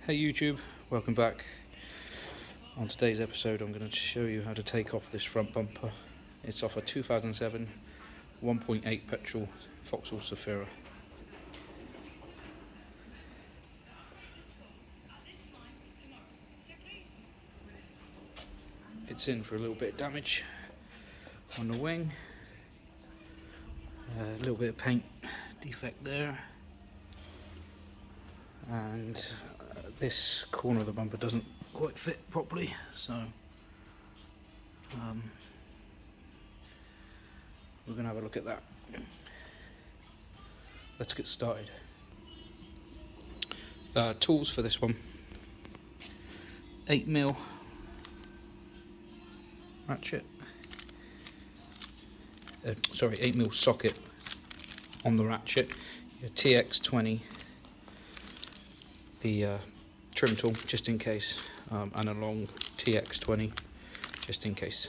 Hey YouTube, welcome back. On today's episode I'm going to show you how to take off this front bumper. It's off a 2007 1.8 petrol Vauxhall Zarfia. It's in for a little bit of damage on the wing, a little bit of paint defect there, and this corner of the bumper doesn't quite fit properly, so we're going to have a look at that. Let's get started. Tools for this one: 8mm ratchet, 8mm socket on the ratchet, your TX20, the trim tool just in case, and a long TX20 just in case.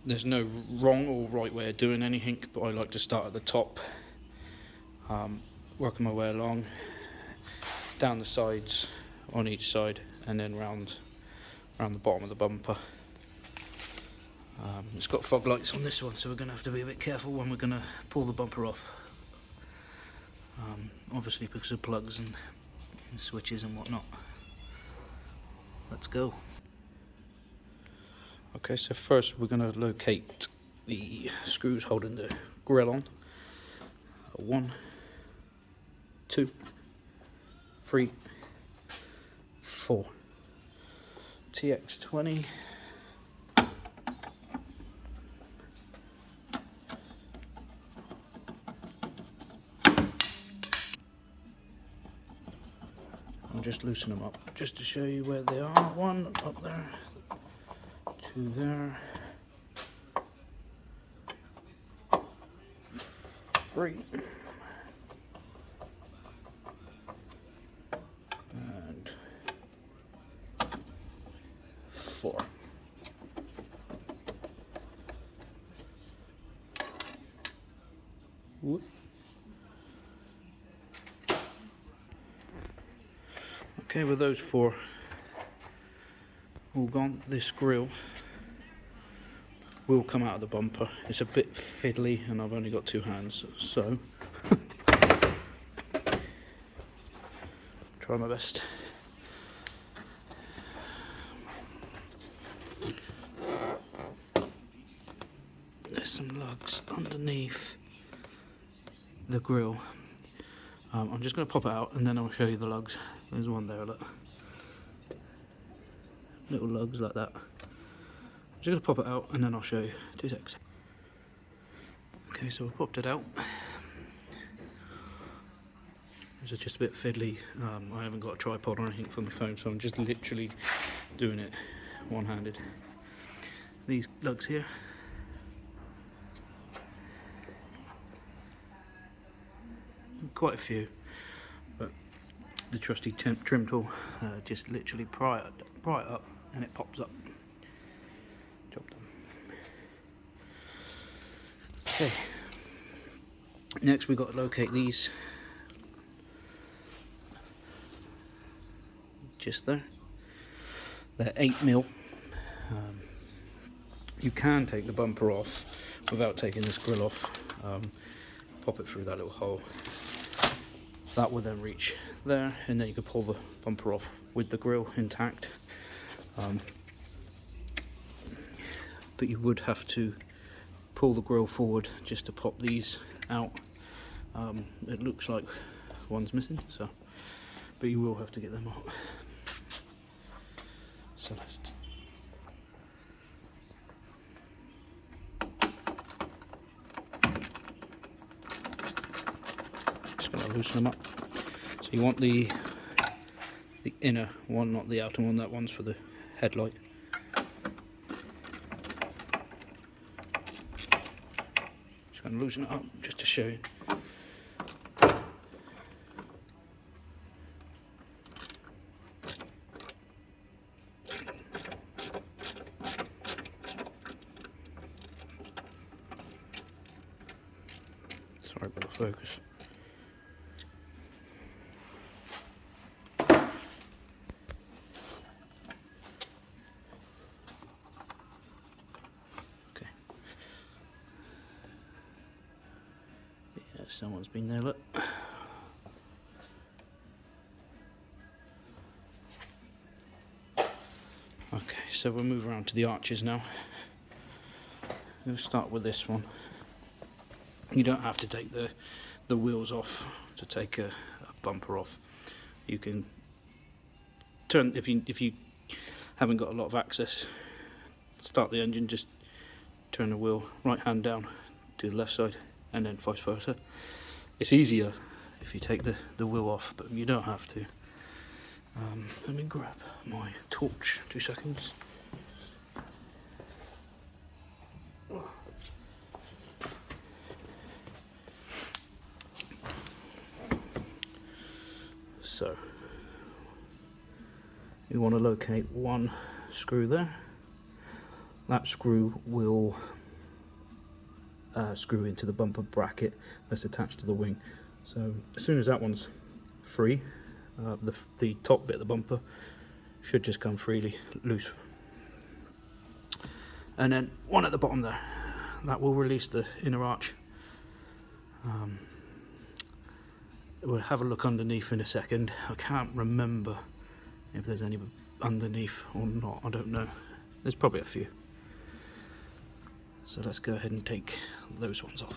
There's no wrong or right way of doing anything, but I like to start at the top, working my way along, down the sides on each side, and then round the bottom of the bumper. It's got fog lights on this one, so we're going to have to be a bit careful when we're going to pull the bumper off. Obviously because of plugs and switches and whatnot. Let's go. Okay, so first we're going to locate the screws holding the grille on. 1, 2, 3, 4. TX20. I'll just loosen them up just to show you where they are. 1 up there, 2 there, 3, and 4. Whoop. Okay, with those 4 all gone, this grille will come out of the bumper. It's a bit fiddly and I've only got 2 hands, so try my best. There's some lugs underneath the grille. I'm just going to pop it out and then I'll show you the lugs. There's one there, look. Little lugs like that. I'm just going to pop it out and then I'll show you. 2 seconds. Okay, so I popped it out. This is just a bit fiddly. I haven't got a tripod or anything for my phone, so I'm just literally doing it one-handed. These lugs here. Quite a few, but the trusty trim tool just literally pry it up and it pops up. Job done. Okay, next we've got to locate these just there. They're 8mm. You can take the bumper off without taking this grille off. Pop it through that little hole. That will then reach there, and then you can pull the bumper off with the grille intact. But you would have to pull the grille forward just to pop these out. It looks like one's missing, but you will have to get them out. So let's loosen them up. So you want the inner one, not the outer one. That one's for the headlight. Just going to loosen it up just to show you. Sorry about the focus. someone's been there, look. Okay, so we'll move around to the arches now. We'll start with this one. You don't have to take the wheels off to take a bumper off. You can turn, if you haven't got a lot of access, start the engine, just turn the wheel right hand down to the left side, and then vice versa. It's easier if you take the wheel off, but you don't have to. Let me grab my torch, 2 seconds. So, you want to locate one screw there. That screw will screw into the bumper bracket that's attached to the wing. So as soon as that one's free, the top bit of the bumper should just come freely loose. And then one at the bottom there, that will release the inner arch. We'll have a look underneath in a second. I can't remember if there's any underneath or not, I don't know. There's probably a few. So let's go ahead and take those ones off.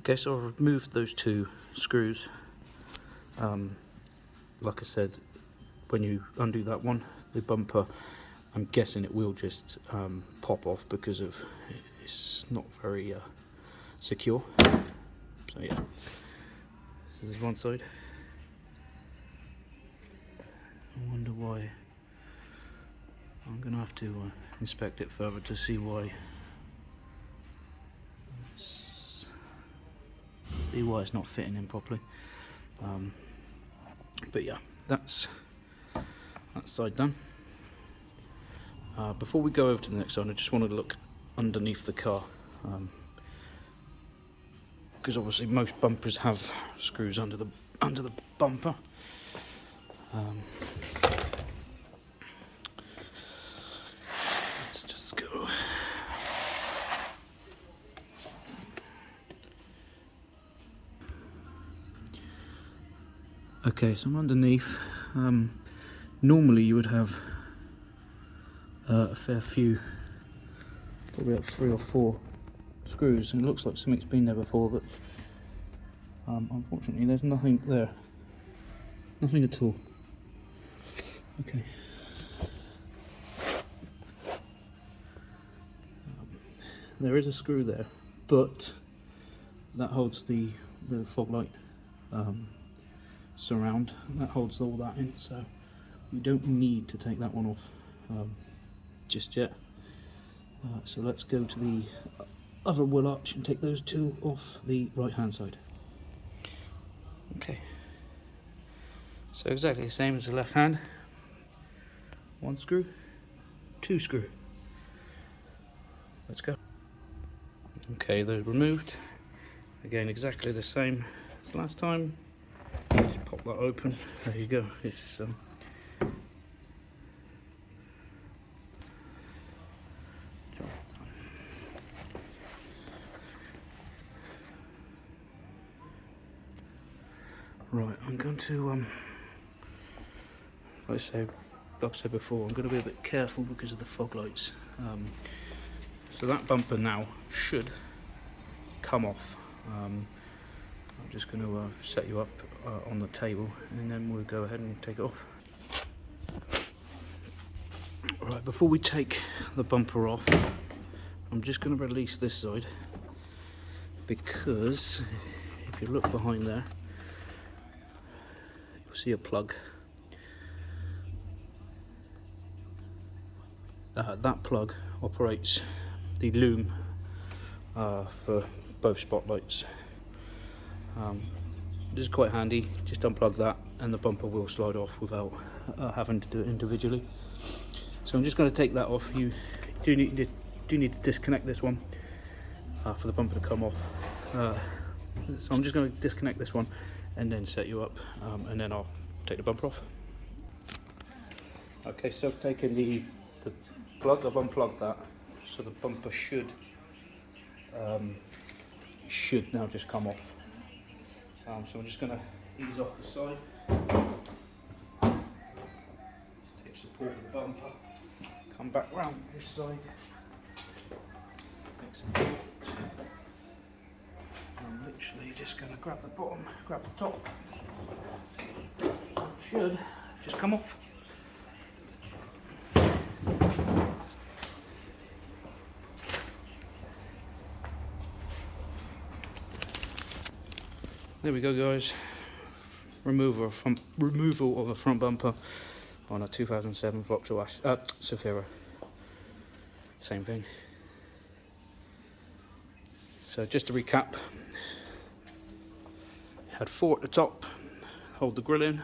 Okay, so I've removed those 2 screws. Like I said, when you undo that one, the bumper, I'm guessing it will just pop off because of it's not very secure. So yeah, this is one side. I wonder why. I'm gonna have to inspect it further to see why. See why it's not fitting in properly. But yeah, that's that side done. Before we go over to the next side, I just wanted to look underneath the car, because obviously most bumpers have screws under the bumper. Let's just go. Okay, so I'm underneath. Normally you would have a fair few, probably about 3 or 4 screws, and it looks like something's been there before, but unfortunately there's nothing there, nothing at all. Okay. There is a screw there, but that holds the fog light surround, that holds all that in, so we don't need to take that one off just yet. So let's go to the other wheel arch and take those 2 off the right hand side. Okay, so exactly the same as the left hand. 1 screw, 2 screw. Let's go. Okay, those removed. Again, exactly the same as last time. Just pop that open. There you go. It's right. I'm going to like I said before, I'm going to be a bit careful because of the fog lights. So that bumper now should come off. I'm just going to set you up on the table, and then we'll go ahead and take it off. Right, before we take the bumper off, I'm just going to release this side, because if you look behind there, you'll see a plug. That plug operates the loom for both spotlights. This is quite handy. Just unplug that and the bumper will slide off without having to do it individually. So I'm just going to take that off. You do need to disconnect this one for the bumper to come off. So I'm just going to disconnect this one and then set you up, and then I'll take the bumper off. Okay, so I've taken the plug, I've unplugged that, so the bumper should should now just come off. So I'm just going to ease off the side. Take support of the bumper. Come back round this side. Take support. I'm literally just going to grab the bottom, grab the top. Should just come off. There we go, guys. Removal of a front bumper on a 2007 vauxhall Zarfia. Same thing. So just to recap, had 4 at the top, hold the grill in,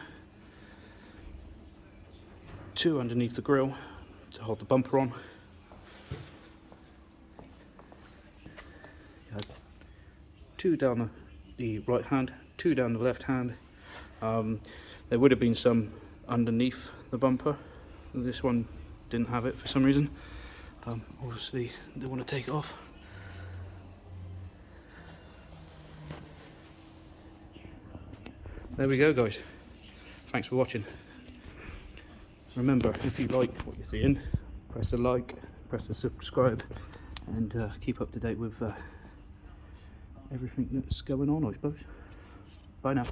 2 underneath the grill to hold the bumper on. You had 2 down the right hand, 2 down the left hand. There would have been some underneath the bumper. This one didn't have it for some reason. Obviously, they want to take it off. There we go, guys. Thanks for watching. Remember, if you like what you're seeing, press the like, press the subscribe, and keep up to date with everything that's going on, I suppose. Bye now.